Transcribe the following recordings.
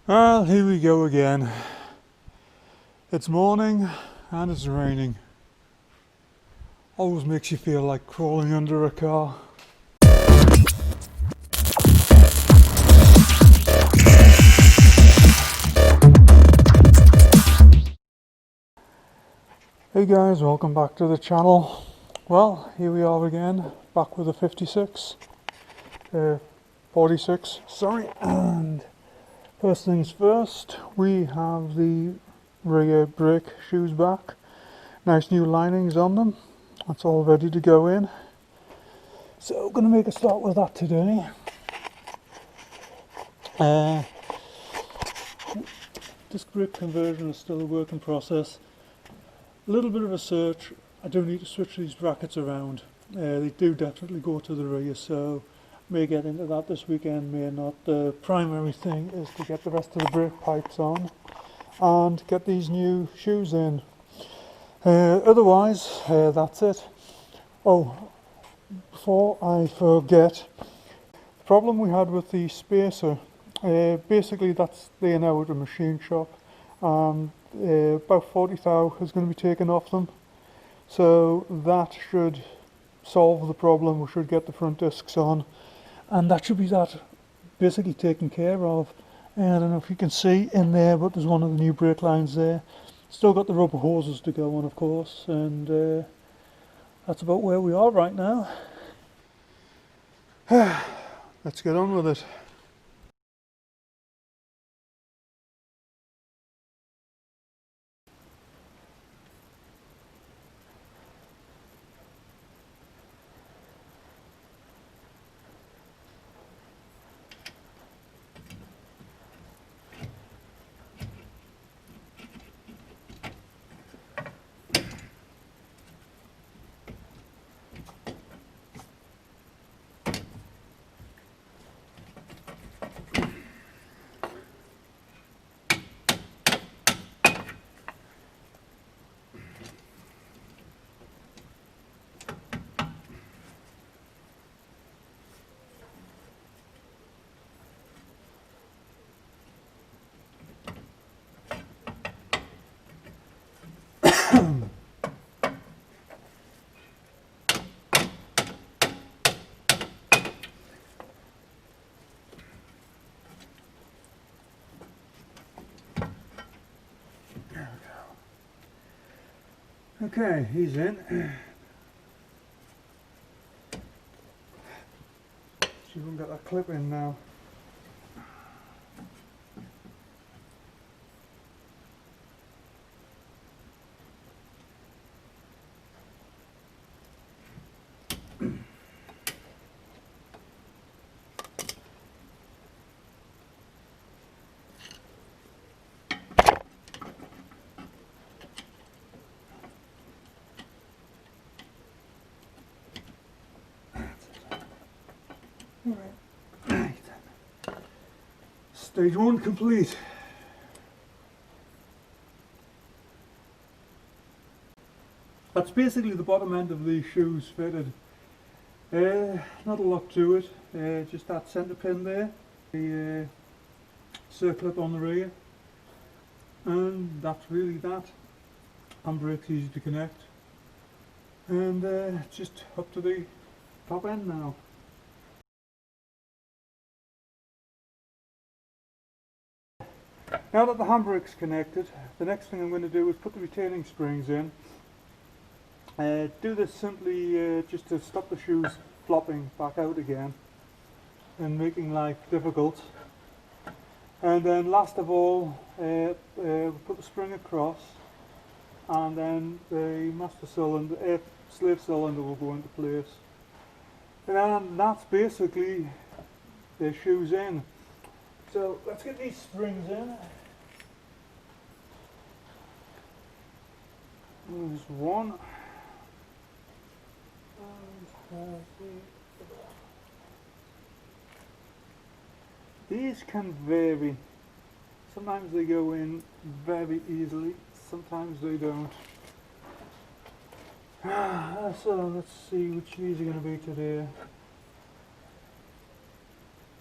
Well, here we go again. It's morning and it's raining. Always makes you feel like crawling under a car. Hey guys, welcome back to the channel. Well, here we are again, back with a 46, sorry. And first things first, we have the rear brake shoes back. Nice new linings on them. That's all ready to go in. So we're going to make a start with that today. Disc brake conversion is still a work in process. A little bit of a search. I do need to switch these brackets around. They do definitely go to the rear, so may get into that this weekend, may not. The primary thing is to get the rest of the brake pipes on and get these new shoes in. Otherwise, that's it. Oh, before I forget, the problem we had with the spacer, basically that's laying out at a machine shop, and about 40 thou is going to be taken off them, so that should solve the problem. We should get the front discs on, and that should be that basically taken care of. I don't know if you can see in there, but there's one of the new brake lines there. Still got the rubber hoses to go on, of course, and that's about where we are right now. Let's get on with it. Okay, he's in. See if we can get that clip in now. Right. Stage one complete. That's basically the bottom end of the shoes fitted. Not a lot to it, just that centre pin there, the circlip on the rear, and that's really that. Handbrake's easy to connect, and just up to the top end now. Now that the handbrake's connected, the next thing I'm going to do is put the retaining springs in. Do this simply just to stop the shoes flopping back out again and making life difficult. And then last of all, put the spring across, and then the master cylinder, slave cylinder will go into place. And that's basically the shoes in. So let's get these springs in. There's one. These can vary. Sometimes they go in very easily, sometimes they don't. So let's see which these are going to be today.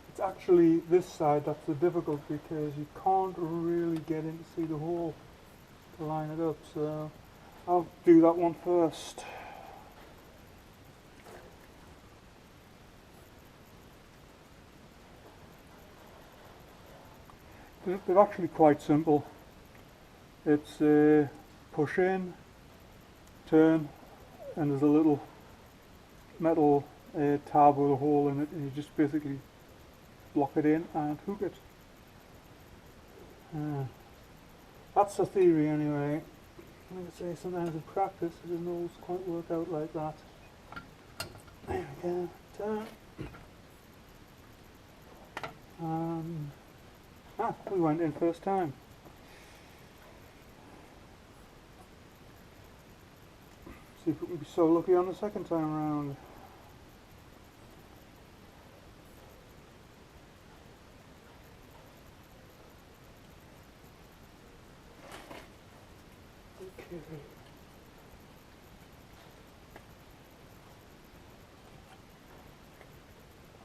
It's actually this side that's the difficult, because you can't really get in to see the hole to line it up, so I'll do that one first. They're actually quite simple. It's push in, turn, and there's a little metal tab with a hole in it, and you just basically block it in and hook it. That's the theory anyway. Like I say, sometimes in practice it doesn't always quite work out like that. There we go, turn. We went in first time. See if we can be so lucky on the second time around. Okay.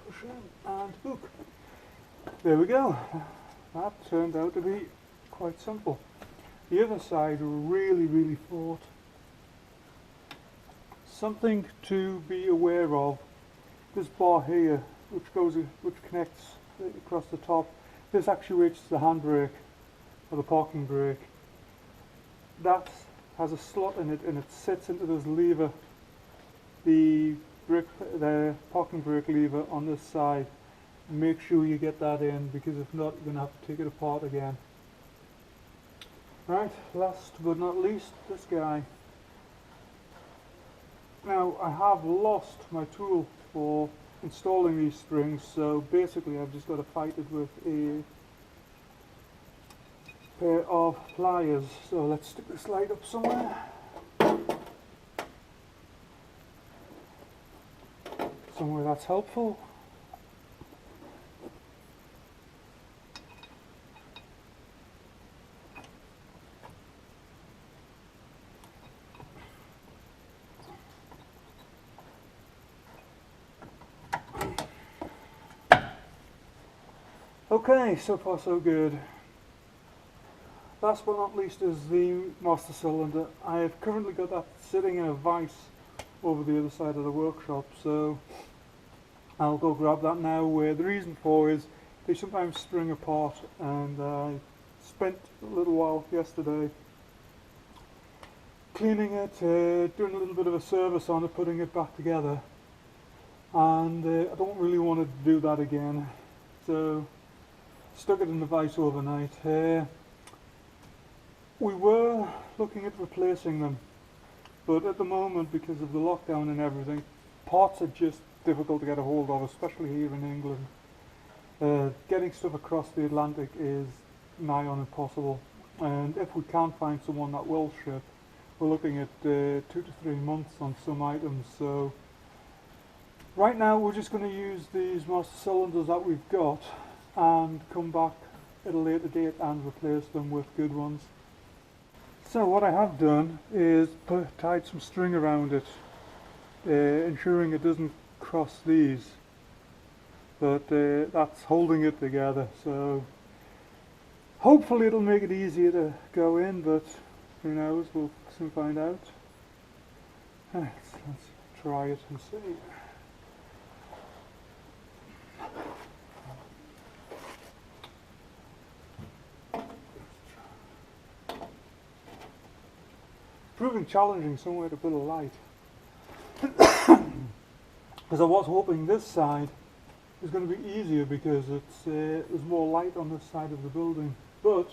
Push in and hook. There we go. That turned out to be quite simple. The other side really fought. Something to be aware of, this bar here, which connects across the top, this actuates the handbrake or the parking brake. That has a slot in it, and it sits into this lever, the parking brake lever on this side. Make sure you get that in, because if not, you're going to have to take it apart again. Right, last but not least, this guy. Now, I have lost my tool for installing these springs, so basically I've just got to fight it with a pair of pliers. So let's stick this light up somewhere. Somewhere that's helpful. Okay, so far so good. Last but not least is the master cylinder. I have currently got that sitting in a vise over the other side of the workshop, so I'll go grab that now. The reason for is they sometimes spring apart, and I spent a little while yesterday cleaning it, doing a little bit of a service on it, putting it back together, and I don't really want to do that again, so stuck it in the vise overnight. We were looking at replacing them, but at the moment, because of the lockdown and everything, parts are just difficult to get a hold of, especially here in England. Getting stuff across the Atlantic is nigh on impossible, and if we can't find someone that will ship, we're looking at 2 to 3 months on some items. So right now we're just going to use these master cylinders that we've got and come back at a later date and replace them with good ones. So what I have done is tied some string around it, ensuring it doesn't cross these, but that's holding it together, so hopefully it'll make it easier to go in, but who knows, we'll soon find out. Let's try it and see. Proving challenging somewhere to put a light, because I was hoping this side is going to be easier because there's more light on this side of the building, but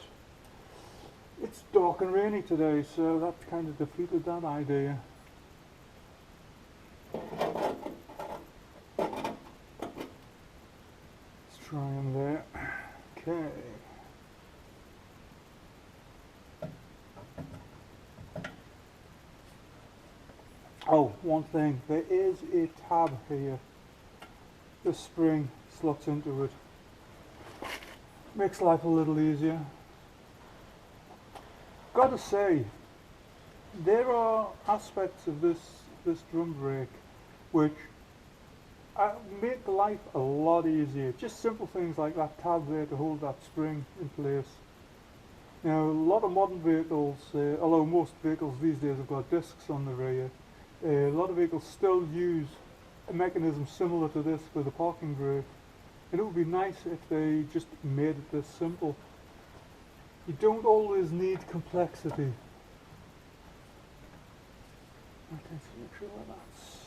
it's dark and rainy today, so that kind of defeated that idea. Let's try them there. Okay. Oh, one thing, there is a tab here. The spring slots into it. Makes life a little easier. Gotta say, there are aspects of this drum brake which make life a lot easier. Just simple things like that tab there to hold that spring in place. Now, a lot of modern vehicles, although most vehicles these days have got discs on the rear, a lot of vehicles still use a mechanism similar to this for the parking brake. And it would be nice if they just made it this simple. You don't always need complexity. Okay, so make sure that's...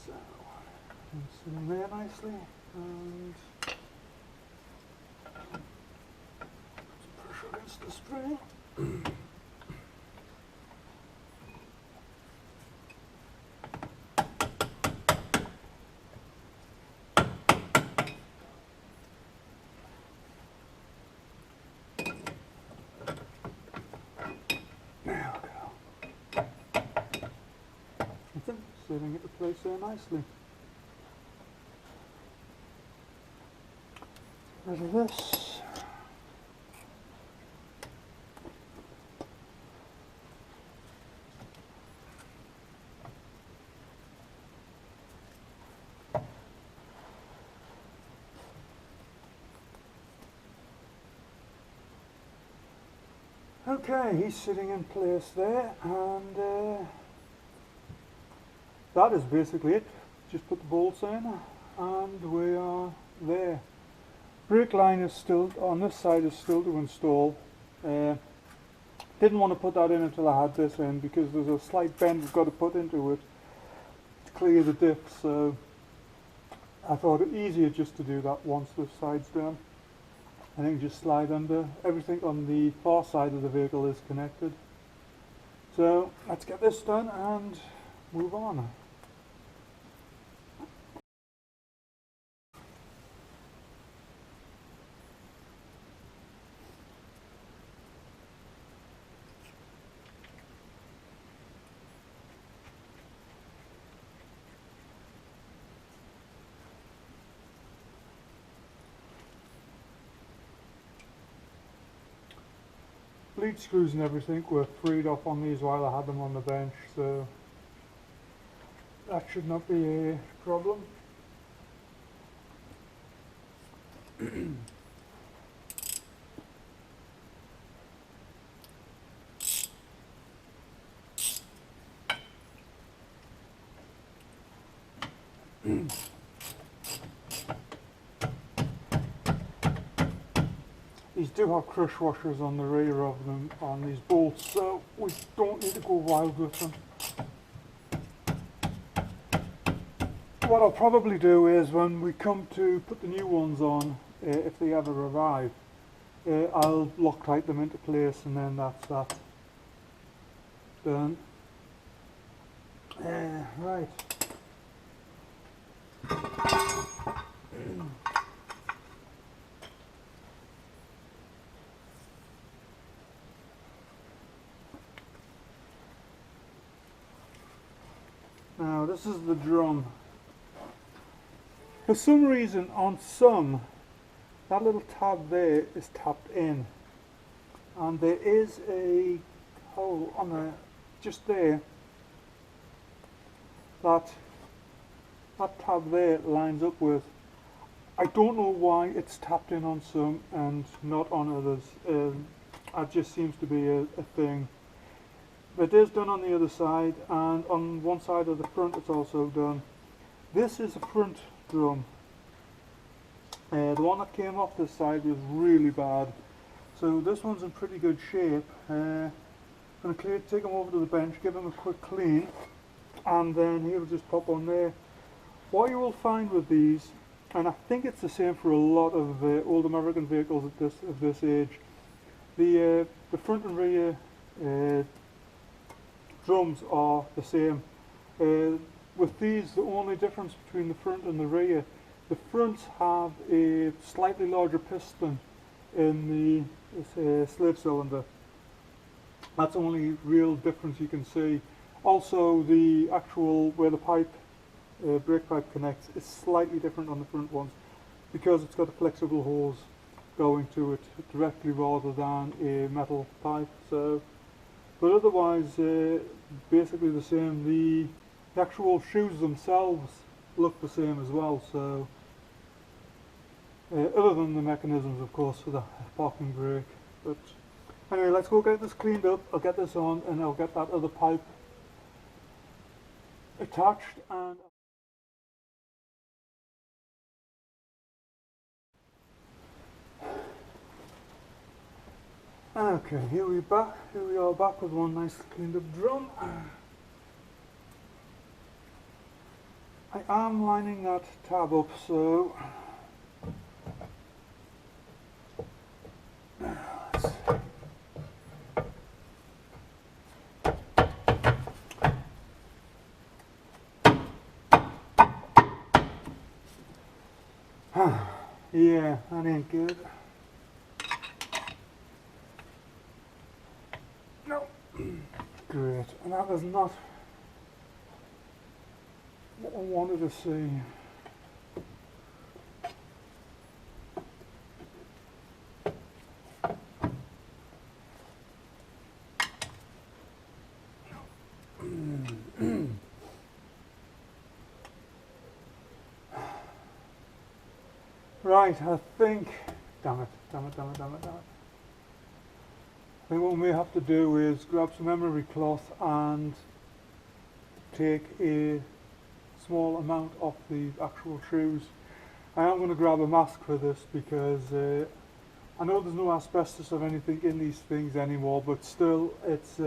So, it's sitting there nicely, and some pressure against the spring. There we go. That's it, sitting into place there nicely. Rid of this. Okay, he's sitting in place there, and that is basically it. Just put the bolts in, and we are there. Brake line is still, on this side is still to install. Didn't want to put that in until I had this in, because there's a slight bend we've got to put into it to clear the dip, so I thought it easier just to do that once this side's done. And then just slide under. Everything on the far side of the vehicle is connected. So let's get this done and move on. Bleed screws and everything were freed up on these while I had them on the bench, so that should not be a problem. These do have crush washers on the rear of them on these bolts, so we don't need to go wild with them. What I'll probably do is when we come to put the new ones on, if they ever arrive, I'll Loctite them into place, and then that's that done. Right. Now this is the drum. For some reason on some, that little tab there is tapped in, and there is a hole on the, just there, that tab there lines up with. I don't know why it's tapped in on some and not on others. That just seems to be a thing. But it is done on the other side, and on one side of the front it's also done. This is a front drum. The one that came off this side was really bad, so this one's in pretty good shape. I'm going to take him over to the bench, give him a quick clean, and then he'll just pop on there. What you will find with these, and I think it's the same for a lot of old American vehicles of this age, the front and rear drums are the same. With these, the only difference between the front and the rear, the fronts have a slightly larger piston in the slave cylinder. That's the only real difference you can see. Also, the actual, where the pipe, brake pipe connects, is slightly different on the front ones, because it's got a flexible hose going to it directly rather than a metal pipe. So but otherwise basically the same. The actual shoes themselves look the same as well, so other than the mechanisms of course for the parking brake. But anyway, let's go get this cleaned up. I'll get this on and I'll get that other pipe attached. And okay, here we are back with one nice cleaned up drum. I am lining that tab up, so yeah, that ain't good. No. Great, and that is not what I wanted to see. Right, I think, damn it. I think what we may have to do is grab some emery cloth and take a small amount off the actual shoes. I am going to grab a mask for this because I know there's no asbestos or anything in these things anymore, but still it's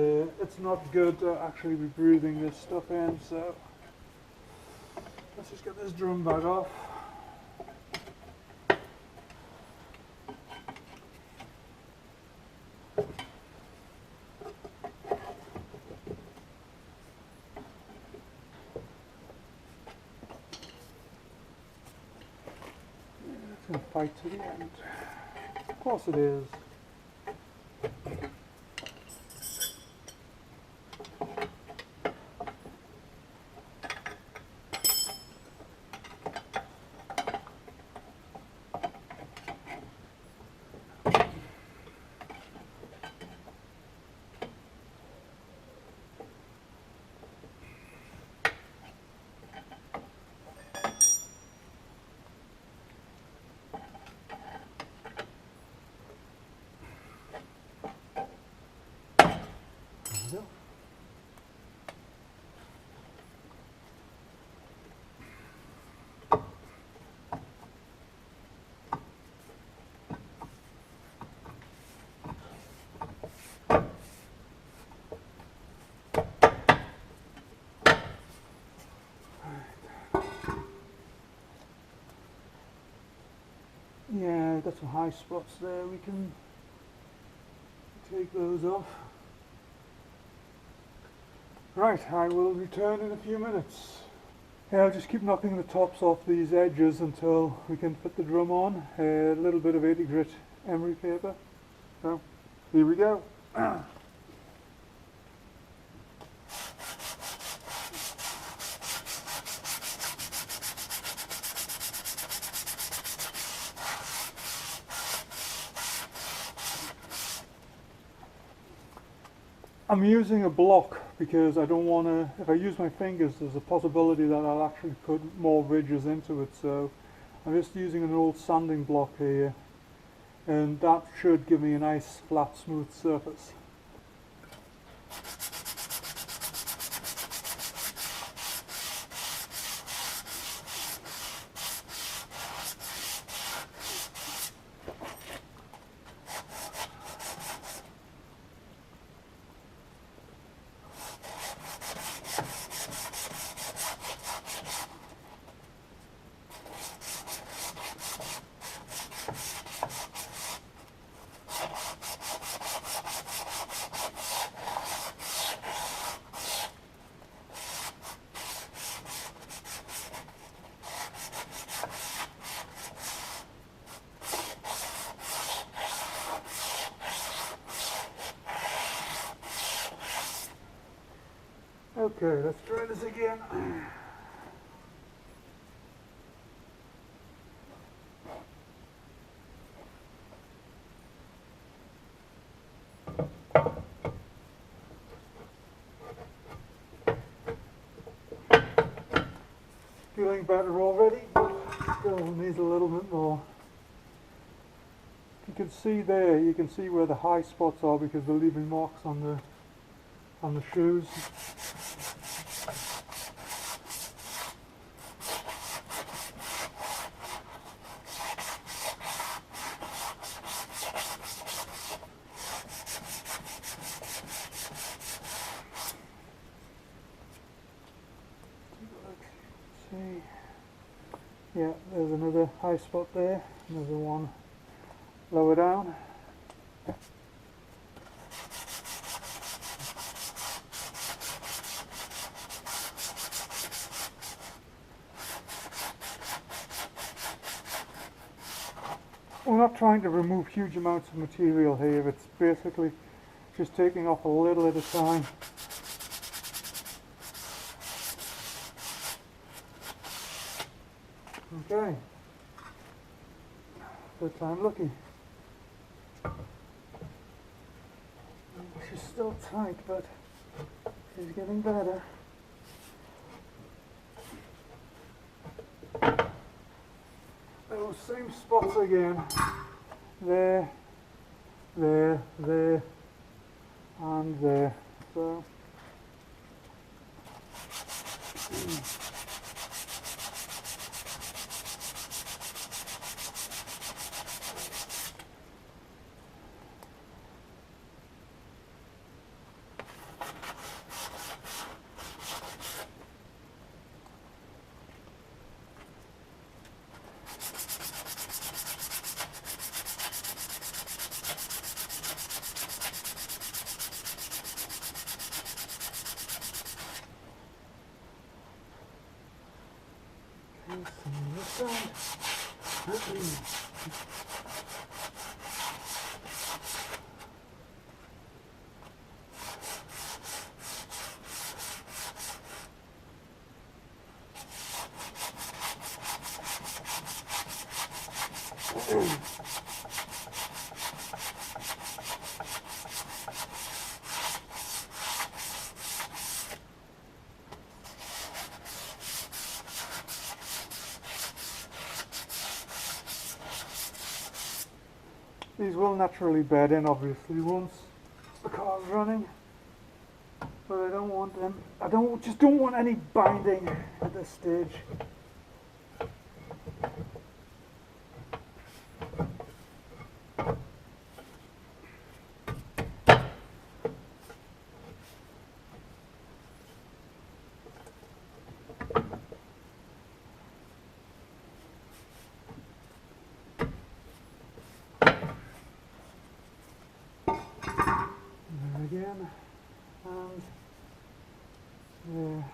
not good to actually be breathing this stuff in, so let's just get this drum bag off. It's going to fight to the end. Of course it is. Yeah, got some high spots there, we can take those off. Right, I will return in a few minutes. Yeah, I'll just keep knocking the tops off these edges until we can fit the drum on. A little bit of 80 grit emery paper. So, here we go. I'm using a block because I don't want to, if I use my fingers there's a possibility that I'll actually put more ridges into it, so I'm just using an old sanding block here and that should give me a nice flat smooth surface. Okay, let's try this again. feeling better already, but still needs a little bit more. You can see there, you can see where the high spots are because they're leaving marks on the shoes. See, yeah, there's another high spot there. There's one lower down. We're not trying to remove huge amounts of material here, it's basically just taking off a little at a time. Okay, third time lucky. She's still tight, but she's getting better. Those same spots again. There, there, there, and there. So these will naturally bed in, obviously, once the car's running, but I don't want them. I just don't want any binding at this stage. Again, and there.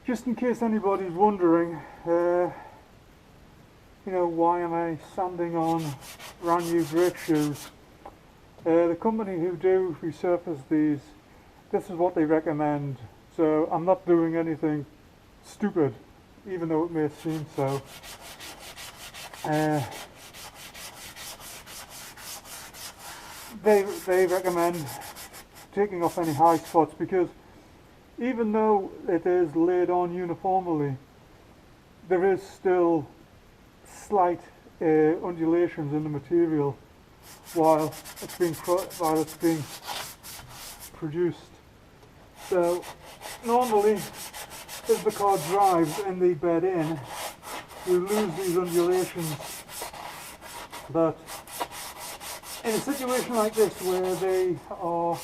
Just in case anybody's wondering, you know, why am I sanding on brand new brake shoes? The company who do resurface these, this is what they recommend. So I'm not doing anything stupid, even though it may seem so. They recommend taking off any high spots because even though it is laid on uniformly, there is still slight undulations in the material while it's being produced. So normally, as the car drives and they bed in, you lose these undulations. But in a situation like this where they are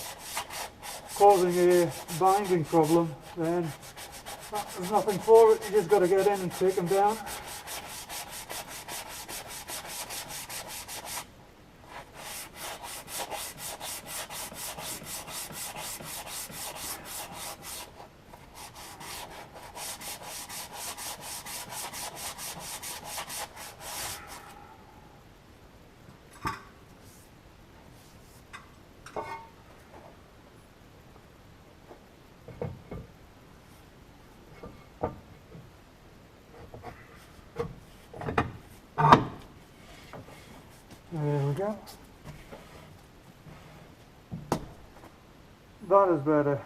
causing a binding problem, then there's nothing for it. You just got to get in and take them down. we go. That is better.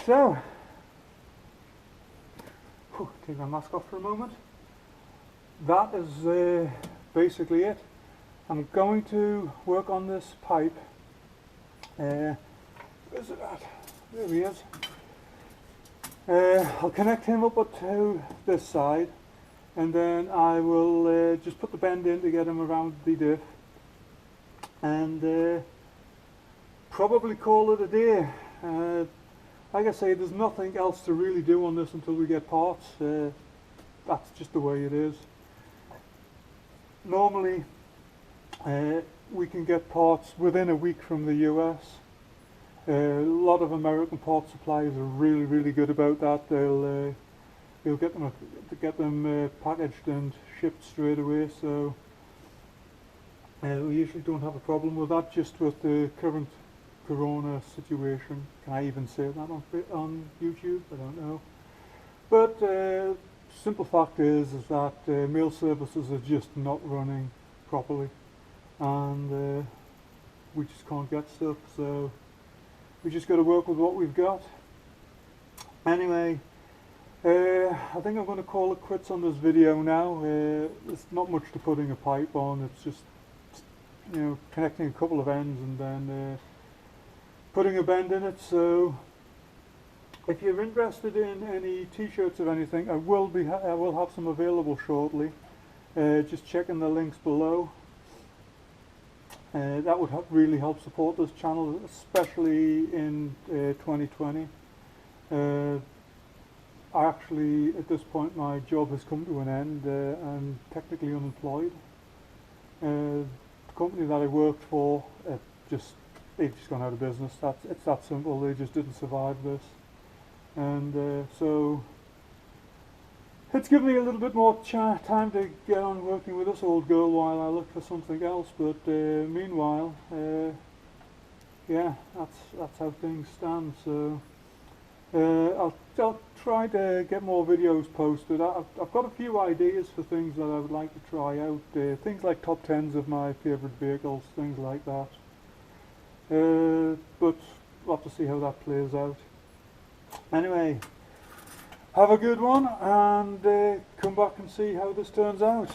So, take my mask off for a moment. That is basically it. I'm going to work on this pipe. Where's it at? There he is. I'll connect him up to this side, and then I will just put the bend in to get him around the diff, and probably call it a day. Like I say, there's nothing else to really do on this until we get parts. That's just the way it is. Normally we can get parts within a week from the US. A lot of American part suppliers are really good about that. They'll get them packaged and shipped straight away, so we usually don't have a problem with that, just with the current corona situation. Can I even say that on YouTube? I don't know. But simple fact is that mail services are just not running properly, and we just can't get stuff, so we just got to work with what we've got. Anyway, I think I'm going to call it quits on this video now. There's not much to putting a pipe on. It's just, you know, connecting a couple of ends and then putting a bend in it. So if you're interested in any t-shirts or anything, I will have some available shortly. Just checking the links below. That would really help support this channel, especially in 2020. Actually, at this point, my job has come to an end. I'm technically unemployed. The company that I worked for, they've just gone out of business. It's that simple. They just didn't survive this, and so it's given me a little bit more time to get on working with this old girl while I look for something else. But meanwhile, yeah, that's how things stand. So I'll try to get more videos posted. I've got a few ideas for things that I would like to try out. Things like top 10s of my favourite vehicles, things like that. But we'll have to see how that plays out. Anyway, have a good one, and come back and see how this turns out.